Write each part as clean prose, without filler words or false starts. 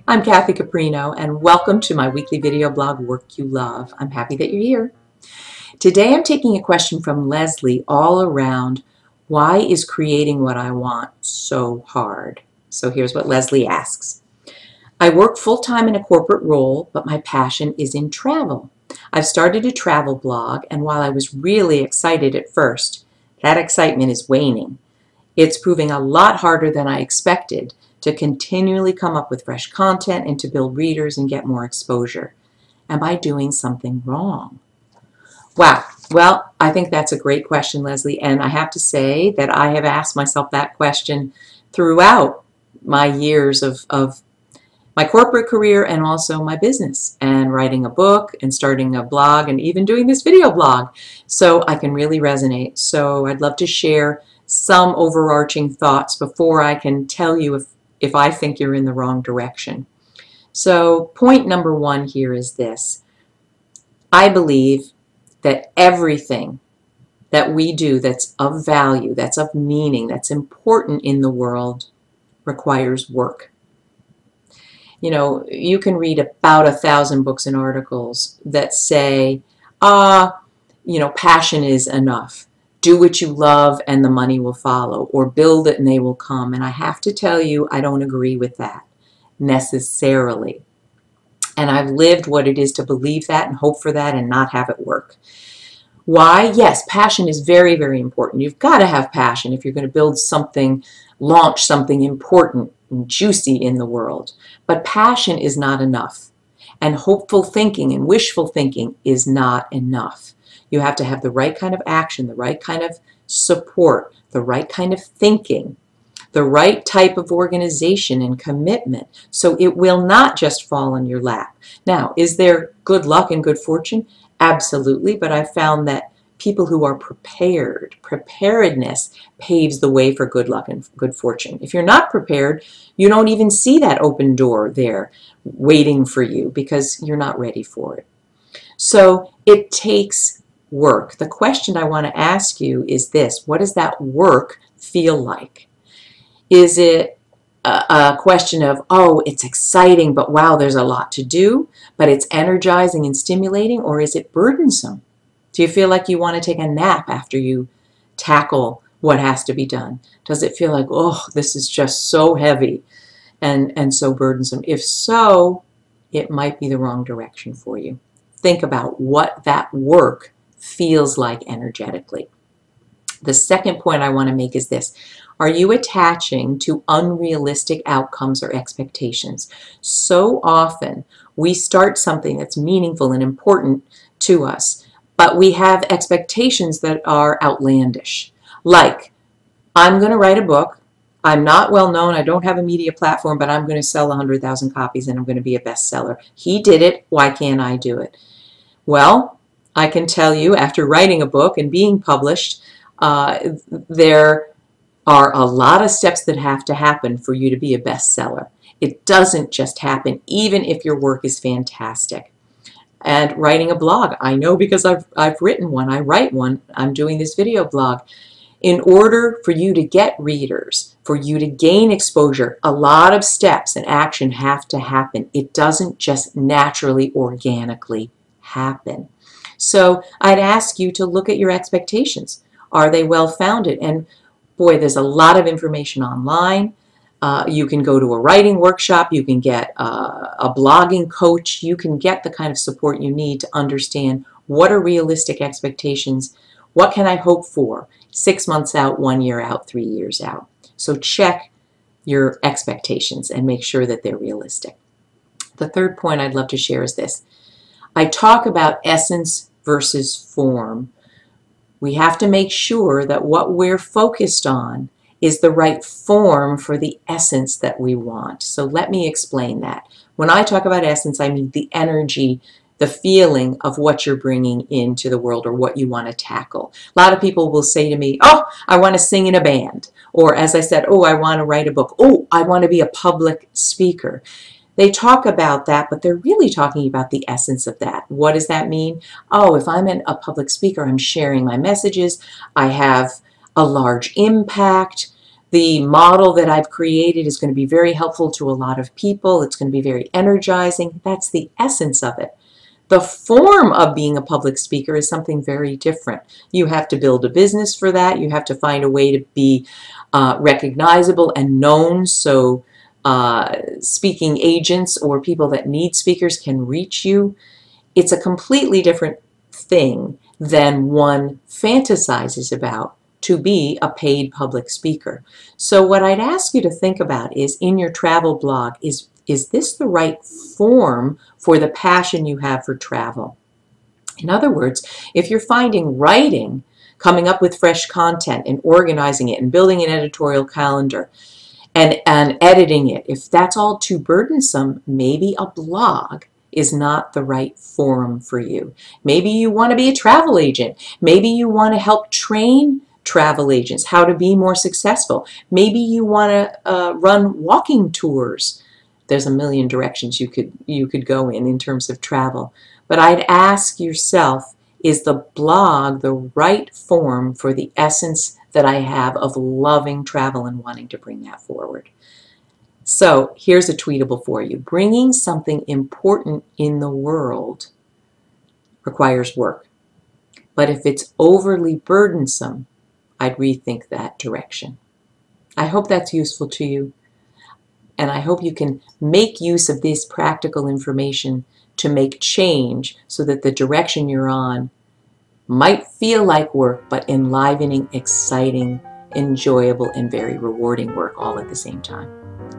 I'm Kathy Caprino, and welcome to my weekly video blog, Work You Love. I'm happy that you're here. Today I'm taking a question from Leslie all around, why is creating what I want so hard? So here's what Leslie asks. I work full-time in a corporate role, but my passion is in travel. I've started a travel blog, and while I was really excited at first, that excitement is waning. It's proving a lot harder than I expected to continually come up with fresh content and to build readers and get more exposure. Am I doing something wrong? Wow. Well, I think that's a great question, Leslie, and I have to say that I have asked myself that question throughout my years of my corporate career and also my business, and writing a book and starting a blog and even doing this video blog. So I can really resonate. So I'd love to share some overarching thoughts before I can tell you if I think you're in the wrong direction. So point number one here is this. I believe that everything that we do that's of value, that's of meaning, that's important in the world requires work. You know, you can read about 1,000 books and articles that say, passion is enough. Do what you love and the money will follow, or build it and they will come. And I have to tell you, I don't agree with that necessarily. And I've lived what it is to believe that and hope for that and not have it work. Why? Yes, passion is very, very important. You've got to have passion if you're going to build something, launch something important and juicy in the world. But passion is not enough. And hopeful thinking and wishful thinking is not enough. You have to have the right kind of action, the right kind of support, the right kind of thinking, the right type of organization and commitment, so it will not just fall in your lap. Now, is there good luck and good fortune? Absolutely, but I've found that people who are preparedness paves the way for good luck and good fortune. If you're not prepared, you don't even see that open door there waiting for you because you're not ready for it. So it takes work. The question I want to ask you is this: what does that work feel like? Is it a question of, oh, it's exciting, but wow, there's a lot to do, but it's energizing and stimulating, or is it burdensome? Do you feel like you want to take a nap after you tackle what has to be done? Does it feel like, oh, this is just so heavy and so burdensome? If so, it might be the wrong direction for you. Think about what that work feels like energetically. The second point I want to make is this. Are you attaching to unrealistic outcomes or expectations? So often we start something that's meaningful and important to us, but we have expectations that are outlandish. Like, I'm going to write a book. I'm not well known. I don't have a media platform, but I'm going to sell 100,000 copies and I'm going to be a bestseller. He did it. Why can't I do it? Well, I can tell you, after writing a book and being published, there are a lot of steps that have to happen for you to be a bestseller. It doesn't just happen, even if your work is fantastic. And writing a blog, I know because I've written one, I write one, I'm doing this video blog. In order for you to get readers, for you to gain exposure, a lot of steps and action have to happen. It doesn't just naturally, organically happen. So I'd ask you to look at your expectations. Are they well-founded? And boy, there's a lot of information online. You can go to a writing workshop. You can get a blogging coach. You can get the kind of support you need to understand what are realistic expectations. What can I hope for 6 months out, 1 year out, 3 years out? So check your expectations and make sure that they're realistic. The third point I'd love to share is this. I talk about essence versus form. We have to make sure that what we're focused on is the right form for the essence that we want. So let me explain that. When I talk about essence, I mean the energy, the feeling of what you're bringing into the world or what you want to tackle. A lot of people will say to me, oh, I want to sing in a band. Or as I said, oh, I want to write a book. Oh, I want to be a public speaker. They talk about that, but they're really talking about the essence of that. What does that mean? Oh, if I'm a public speaker, I'm sharing my messages. I have a large impact. The model that I've created is going to be very helpful to a lot of people. It's going to be very energizing. That's the essence of it. The form of being a public speaker is something very different. You have to build a business for that. You have to find a way to be recognizable and known so speaking agents or people that need speakers can reach you. It's a completely different thing than one fantasizes about to be a paid public speaker. So what I'd ask you to think about is, in your travel blog, is this the right form for the passion you have for travel? In other words, if you're finding writing, coming up with fresh content and organizing it and building an editorial calendar and editing it, if that's all too burdensome, maybe a blog is not the right forum for you. Maybe you want to be a travel agent. Maybe you want to help train travel agents how to be more successful. Maybe you want to run walking tours. There's a million directions you could go in terms of travel. But I'd ask yourself, is the blog the right form for the essence that I have of loving travel and wanting to bring that forward? So here's a tweetable for you. Bringing something important in the world requires work. But if it's overly burdensome, I'd rethink that direction. I hope that's useful to you. And I hope you can make use of this practical information to make change so that the direction you're on might feel like work, but enlivening, exciting, enjoyable, and very rewarding work all at the same time.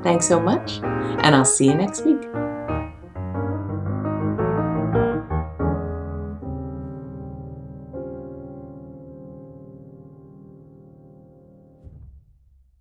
Thanks so much, and I'll see you next week.